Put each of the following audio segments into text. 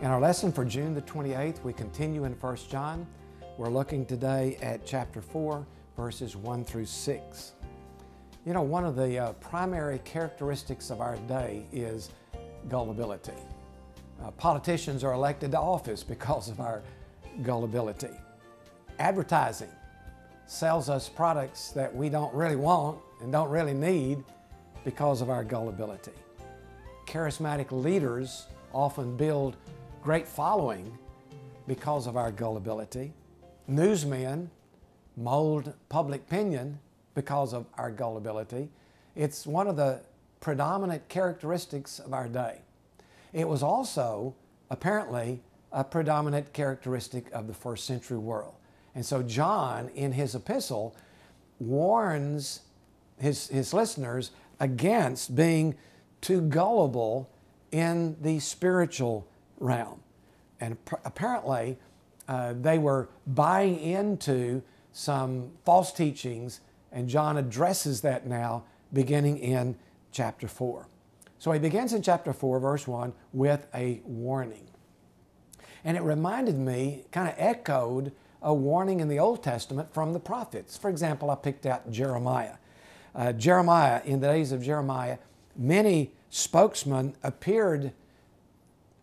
In our lesson for June the 28th, we continue in 1 John. We're looking today at chapter 4, verses 1 through 6. You know, one of the primary characteristics of our day is gullibility. Politicians are elected to office because of our gullibility. Advertising sells us products that we don't really want and don't really need because of our gullibility. Charismatic leaders often build great following because of our gullibility. Newsmen mold public opinion because of our gullibility. It's one of the predominant characteristics of our day. It was also apparently a predominant characteristic of the first century world. And so John, in his epistle, warns his listeners against being too gullible in the spiritual realm. And apparently, they were buying into some false teachings, and John addresses that now beginning in chapter 4. So he begins in chapter 4, verse 1, with a warning. And it reminded me, kind of echoed a warning in the Old Testament from the prophets. For example, I picked out Jeremiah. Jeremiah, in the days of Jeremiah, many spokesmen appeared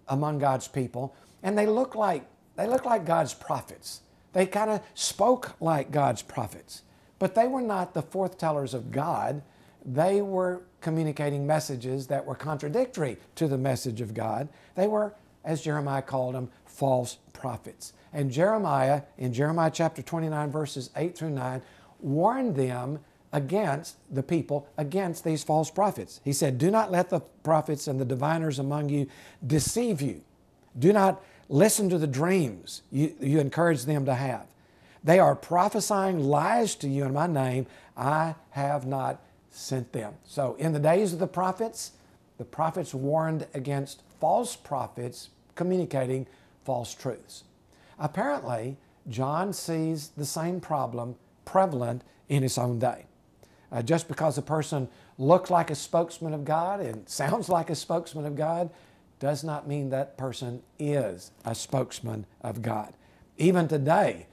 among God's people, and they looked like God's prophets. They kind of spoke like God's prophets, but they were not the foretellers of God. They were communicating messages that were contradictory to the message of God. They were, as Jeremiah called them, false prophets. And Jeremiah, in Jeremiah chapter 29, verses 8 through 9, warned them against the people, against these false prophets. He said, "Do not let the prophets and the diviners among you deceive you. Do not listen to the dreams you encourage them to have. They are prophesying lies to you in my name. I have not sent them." So in the days of the prophets warned against false prophets communicating false truths. Apparently, John sees the same problem prevalent in his own day. Just because a person looks like a spokesman of God and sounds like a spokesman of God does not mean that person is a spokesman of God. Even today,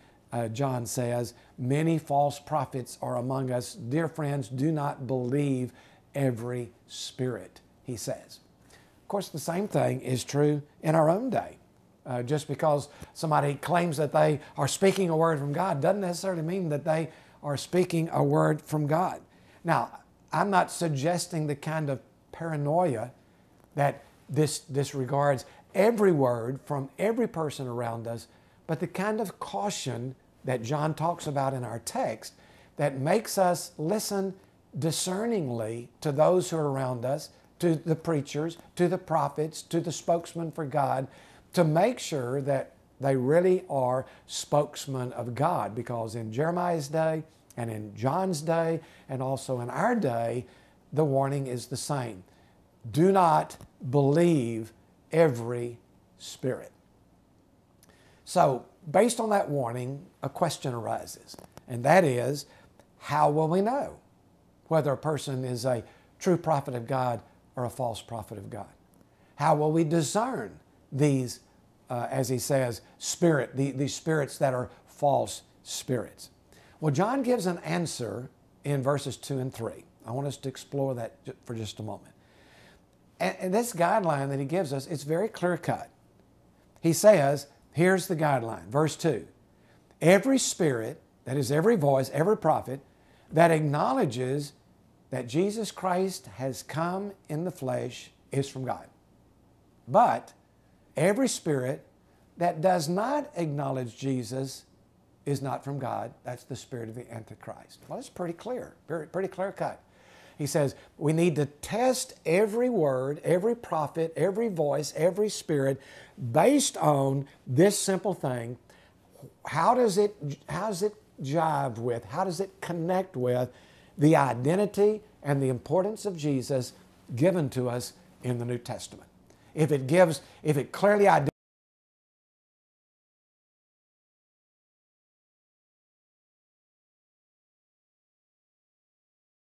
John says, many false prophets are among us. Dear friends, do not believe every spirit, he says. Of course, the same thing is true in our own day. Just because somebody claims that they are speaking a word from God doesn't necessarily mean that they are speaking a word from God. Now, I'm not suggesting the kind of paranoia that this regards every word from every person around us, but the kind of caution that John talks about in our text that makes us listen discerningly to those who are around us, to the preachers, to the prophets, to the spokesman for God, to make sure that they really are spokesmen of God. Because in Jeremiah's day and in John's day and also in our day, the warning is the same. Do not believe every spirit. So, based on that warning, a question arises, and that is, how will we know whether a person is a true prophet of God or a false prophet of God? How will we discern these, as he says, these spirits that are false spirits? Well, John gives an answer in verses 2 and 3. I want us to explore that for just a moment. And this guideline that he gives us, it's very clear-cut. He says, here's the guideline, verse 2. Every spirit, that is every voice, every prophet, that acknowledges that Jesus Christ has come in the flesh is from God. But every spirit that does not acknowledge Jesus is not from God. That's the spirit of the Antichrist. Well, it's pretty clear, pretty clear-cut. He says we need to test every word, every prophet, every voice, every spirit based on this simple thing. How does it jive with, how does it connect with the identity and the importance of Jesus given to us in the New Testament? If it clearly identifies